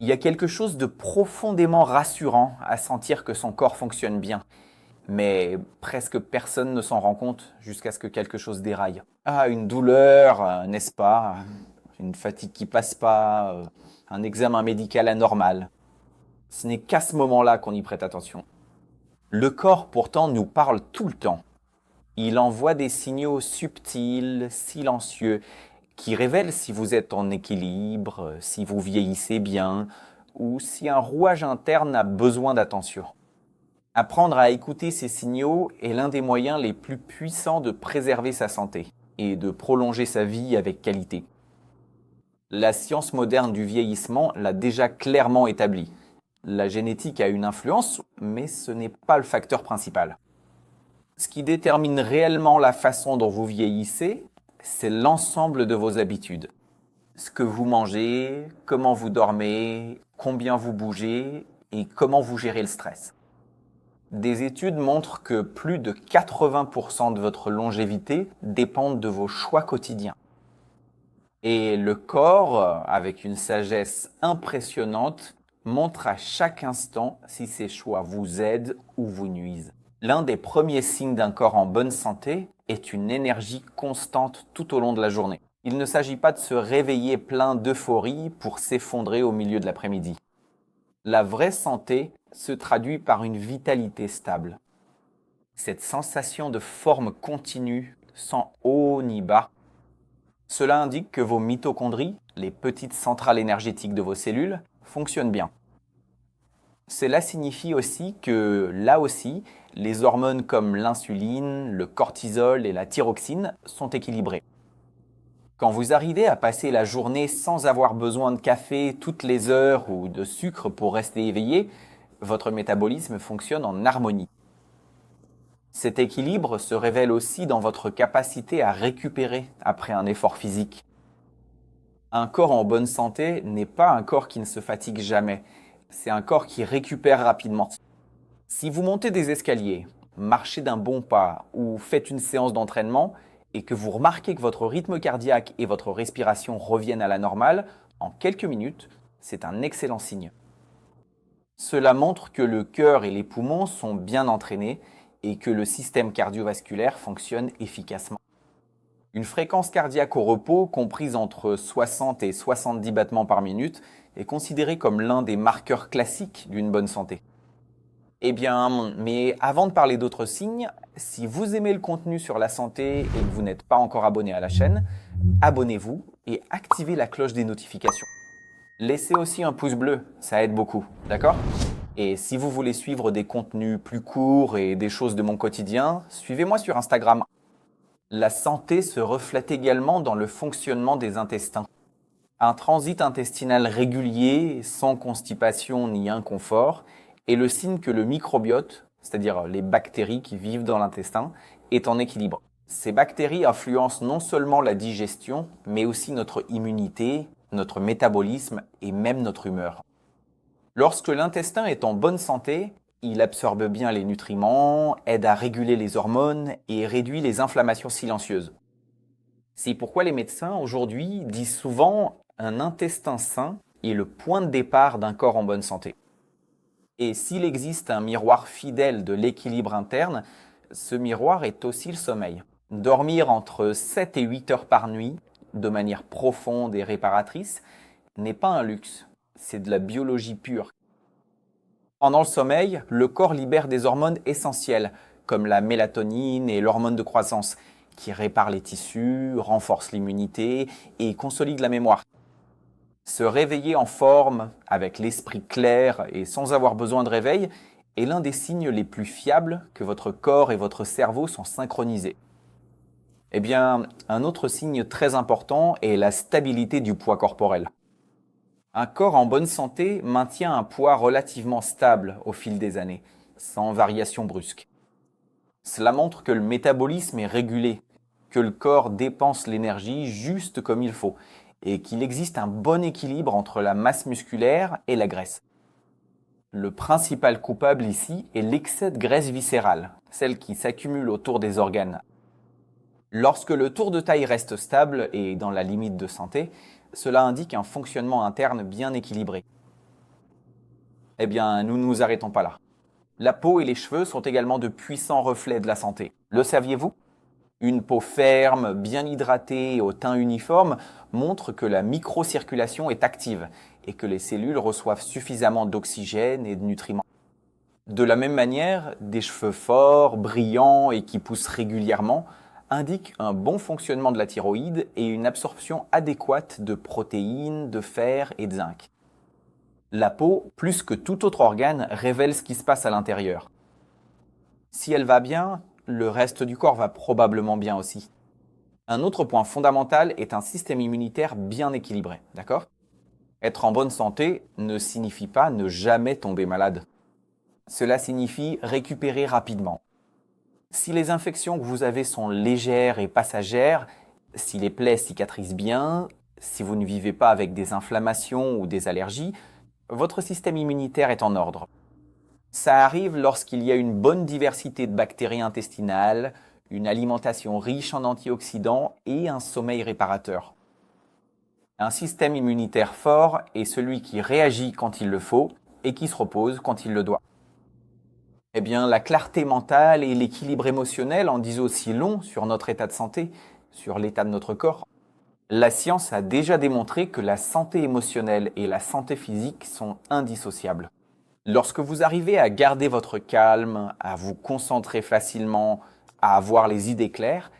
Il y a quelque chose de profondément rassurant à sentir que son corps fonctionne bien. Mais presque personne ne s'en rend compte jusqu'à ce que quelque chose déraille. Ah, une douleur, n'est-ce pas? Une fatigue qui passe pas, un examen médical anormal. Ce n'est qu'à ce moment-là qu'on y prête attention. Le corps pourtant nous parle tout le temps. Il envoie des signaux subtils, silencieux, qui révèlent si vous êtes en équilibre, si vous vieillissez bien, ou si un rouage interne a besoin d'attention. Apprendre à écouter ces signaux est l'un des moyens les plus puissants de préserver sa santé et de prolonger sa vie avec qualité. La science moderne du vieillissement l'a déjà clairement établi. La génétique a une influence, mais ce n'est pas le facteur principal. Ce qui détermine réellement la façon dont vous vieillissez, c'est l'ensemble de vos habitudes. Ce que vous mangez, comment vous dormez, combien vous bougez et comment vous gérez le stress. Des études montrent que plus de 80% de votre longévité dépendent de vos choix quotidiens. Et le corps, avec une sagesse impressionnante, montre à chaque instant si ces choix vous aident ou vous nuisent. L'un des premiers signes d'un corps en bonne santé est une énergie constante tout au long de la journée. Il ne s'agit pas de se réveiller plein d'euphorie pour s'effondrer au milieu de l'après-midi. La vraie santé se traduit par une vitalité stable. Cette sensation de forme continue, sans haut ni bas. Cela indique que vos mitochondries, les petites centrales énergétiques de vos cellules, fonctionnent bien. Cela signifie aussi que, là aussi, les hormones comme l'insuline, le cortisol et la thyroxine sont équilibrées. Quand vous arrivez à passer la journée sans avoir besoin de café toutes les heures ou de sucre pour rester éveillé, votre métabolisme fonctionne en harmonie. Cet équilibre se révèle aussi dans votre capacité à récupérer après un effort physique. Un corps en bonne santé n'est pas un corps qui ne se fatigue jamais, c'est un corps qui récupère rapidement. Si vous montez des escaliers, marchez d'un bon pas ou faites une séance d'entraînement et que vous remarquez que votre rythme cardiaque et votre respiration reviennent à la normale, en quelques minutes, c'est un excellent signe. Cela montre que le cœur et les poumons sont bien entraînés et que le système cardiovasculaire fonctionne efficacement. Une fréquence cardiaque au repos comprise entre 60 et 70 battements par minute est considérée comme l'un des marqueurs classiques d'une bonne santé. Eh bien, mais avant de parler d'autres signes, si vous aimez le contenu sur la santé et que vous n'êtes pas encore abonné à la chaîne, abonnez-vous et activez la cloche des notifications. Laissez aussi un pouce bleu, ça aide beaucoup, d'accord? Et si vous voulez suivre des contenus plus courts et des choses de mon quotidien, suivez-moi sur Instagram. La santé se reflète également dans le fonctionnement des intestins. Un transit intestinal régulier, sans constipation ni inconfort, est le signe que le microbiote, c'est-à-dire les bactéries qui vivent dans l'intestin, est en équilibre. Ces bactéries influencent non seulement la digestion, mais aussi notre immunité, notre métabolisme et même notre humeur. Lorsque l'intestin est en bonne santé, il absorbe bien les nutriments, aide à réguler les hormones et réduit les inflammations silencieuses. C'est pourquoi les médecins aujourd'hui disent souvent un intestin sain est le point de départ d'un corps en bonne santé. Et s'il existe un miroir fidèle de l'équilibre interne, ce miroir est aussi le sommeil. Dormir entre 7 et 8 heures par nuit, de manière profonde et réparatrice, n'est pas un luxe, c'est de la biologie pure. Pendant le sommeil, le corps libère des hormones essentielles, comme la mélatonine et l'hormone de croissance, qui réparent les tissus, renforcent l'immunité et consolident la mémoire. Se réveiller en forme, avec l'esprit clair et sans avoir besoin de réveil, est l'un des signes les plus fiables que votre corps et votre cerveau sont synchronisés. Eh bien, un autre signe très important est la stabilité du poids corporel. Un corps en bonne santé maintient un poids relativement stable au fil des années, sans variation brusque. Cela montre que le métabolisme est régulé, que le corps dépense l'énergie juste comme il faut, et qu'il existe un bon équilibre entre la masse musculaire et la graisse. Le principal coupable ici est l'excès de graisse viscérale, celle qui s'accumule autour des organes. Lorsque le tour de taille reste stable et dans la limite de santé, cela indique un fonctionnement interne bien équilibré. Eh bien, nous ne nous arrêtons pas là. La peau et les cheveux sont également de puissants reflets de la santé. Le saviez-vous? Une peau ferme, bien hydratée et au teint uniforme montre que la microcirculation est active et que les cellules reçoivent suffisamment d'oxygène et de nutriments. De la même manière, des cheveux forts, brillants et qui poussent régulièrement indiquent un bon fonctionnement de la thyroïde et une absorption adéquate de protéines, de fer et de zinc. La peau, plus que tout autre organe, révèle ce qui se passe à l'intérieur. Si elle va bien, le reste du corps va probablement bien aussi. Un autre point fondamental est un système immunitaire bien équilibré, d'accord? Être en bonne santé ne signifie pas ne jamais tomber malade. Cela signifie récupérer rapidement. Si les infections que vous avez sont légères et passagères, si les plaies cicatrisent bien, si vous ne vivez pas avec des inflammations ou des allergies, votre système immunitaire est en ordre. Ça arrive lorsqu'il y a une bonne diversité de bactéries intestinales, une alimentation riche en antioxydants et un sommeil réparateur. Un système immunitaire fort est celui qui réagit quand il le faut et qui se repose quand il le doit. Eh bien, la clarté mentale et l'équilibre émotionnel en disent aussi long sur notre état de santé, sur l'état de notre corps. La science a déjà démontré que la santé émotionnelle et la santé physique sont indissociables. Lorsque vous arrivez à garder votre calme, à vous concentrer facilement, à avoir les idées claires,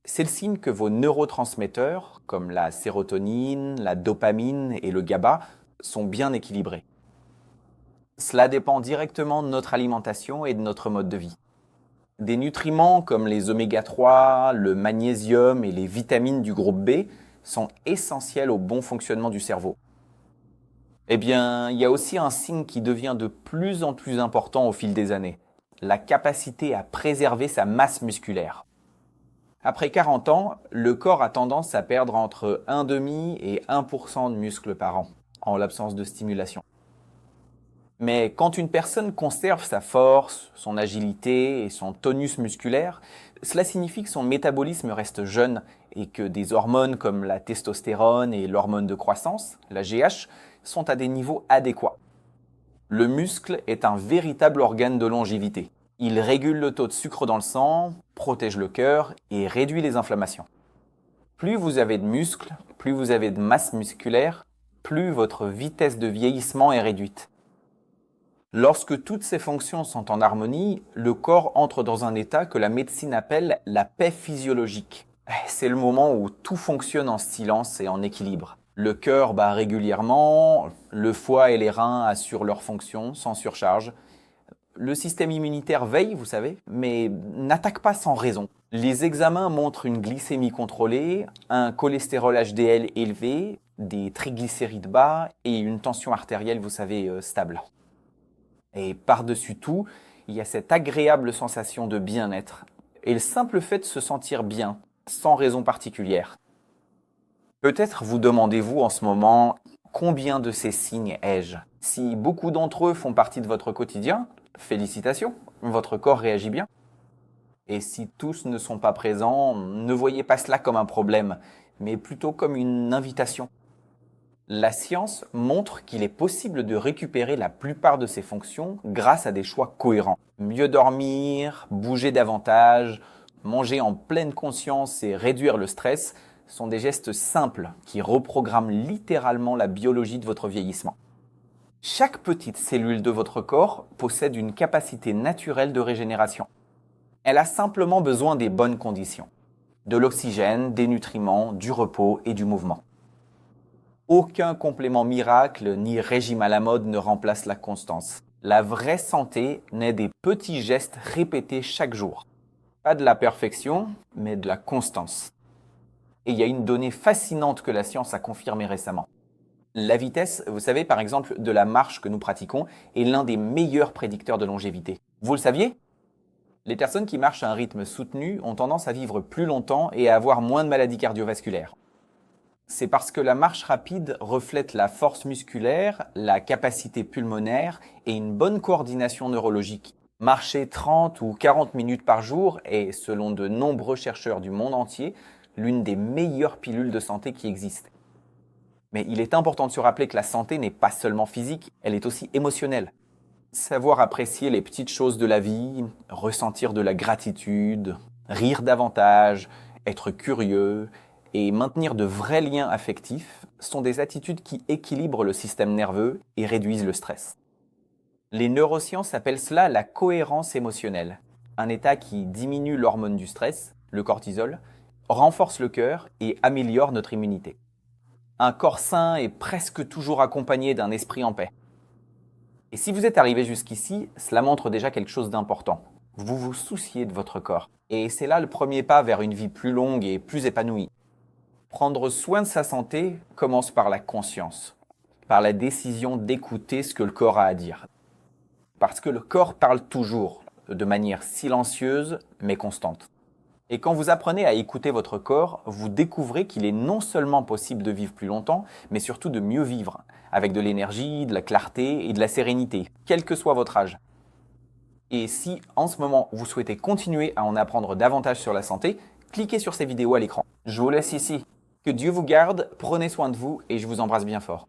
c'est le signe que vos neurotransmetteurs, comme la sérotonine, la dopamine et le GABA, sont bien équilibrés. Cela dépend directement de notre alimentation et de notre mode de vie. Des nutriments comme les oméga 3, le magnésium et les vitamines du groupe B sont essentiels au bon fonctionnement du cerveau. Eh bien, il y a aussi un signe qui devient de plus en plus important au fil des années, la capacité à préserver sa masse musculaire. Après 40 ans, le corps a tendance à perdre entre 1,5 et 1% de muscles par an, en l'absence de stimulation. Mais quand une personne conserve sa force, son agilité et son tonus musculaire, cela signifie que son métabolisme reste jeune et que des hormones comme la testostérone et l'hormone de croissance, la GH, sont à des niveaux adéquats. Le muscle est un véritable organe de longévité. Il régule le taux de sucre dans le sang, protège le cœur et réduit les inflammations. Plus vous avez de muscles, plus vous avez de masse musculaire, plus votre vitesse de vieillissement est réduite. Lorsque toutes ces fonctions sont en harmonie, le corps entre dans un état que la médecine appelle la paix physiologique. C'est le moment où tout fonctionne en silence et en équilibre. Le cœur bat régulièrement, le foie et les reins assurent leurs fonctions sans surcharge. Le système immunitaire veille, vous savez, mais n'attaque pas sans raison. Les examens montrent une glycémie contrôlée, un cholestérol HDL élevé, des triglycérides bas et une tension artérielle, vous savez, stable. Et par-dessus tout, il y a cette agréable sensation de bien-être et le simple fait de se sentir bien, sans raison particulière. Peut-être vous demandez-vous en ce moment combien de ces signes ai-je? Si beaucoup d'entre eux font partie de votre quotidien, félicitations, votre corps réagit bien. Et si tous ne sont pas présents, ne voyez pas cela comme un problème, mais plutôt comme une invitation. La science montre qu'il est possible de récupérer la plupart de ces fonctions grâce à des choix cohérents. Mieux dormir, bouger davantage, manger en pleine conscience et réduire le stress sont des gestes simples qui reprogramment littéralement la biologie de votre vieillissement. Chaque petite cellule de votre corps possède une capacité naturelle de régénération. Elle a simplement besoin des bonnes conditions. De l'oxygène, des nutriments, du repos et du mouvement. Aucun complément miracle ni régime à la mode ne remplace la constance. La vraie santé naît des petits gestes répétés chaque jour. Pas de la perfection, mais de la constance. Et il y a une donnée fascinante que la science a confirmée récemment. La vitesse, vous savez par exemple, de la marche que nous pratiquons est l'un des meilleurs prédicteurs de longévité. Vous le saviez ? Les personnes qui marchent à un rythme soutenu ont tendance à vivre plus longtemps et à avoir moins de maladies cardiovasculaires. C'est parce que la marche rapide reflète la force musculaire, la capacité pulmonaire et une bonne coordination neurologique. Marcher 30 ou 40 minutes par jour est, selon de nombreux chercheurs du monde entier, l'une des meilleures pilules de santé qui existent. Mais il est important de se rappeler que la santé n'est pas seulement physique, elle est aussi émotionnelle. Savoir apprécier les petites choses de la vie, ressentir de la gratitude, rire davantage, être curieux et maintenir de vrais liens affectifs sont des attitudes qui équilibrent le système nerveux et réduisent le stress. Les neurosciences appellent cela la cohérence émotionnelle, un état qui diminue l'hormone du stress, le cortisol, renforce le cœur et améliore notre immunité. Un corps sain est presque toujours accompagné d'un esprit en paix. Et si vous êtes arrivé jusqu'ici, cela montre déjà quelque chose d'important. Vous vous souciez de votre corps. Et c'est là le premier pas vers une vie plus longue et plus épanouie. Prendre soin de sa santé commence par la conscience, par la décision d'écouter ce que le corps a à dire. Parce que le corps parle toujours, de manière silencieuse mais constante. Et quand vous apprenez à écouter votre corps, vous découvrez qu'il est non seulement possible de vivre plus longtemps, mais surtout de mieux vivre, avec de l'énergie, de la clarté et de la sérénité, quel que soit votre âge. Et si, en ce moment, vous souhaitez continuer à en apprendre davantage sur la santé, cliquez sur ces vidéos à l'écran. Je vous laisse ici. Que Dieu vous garde, prenez soin de vous et je vous embrasse bien fort.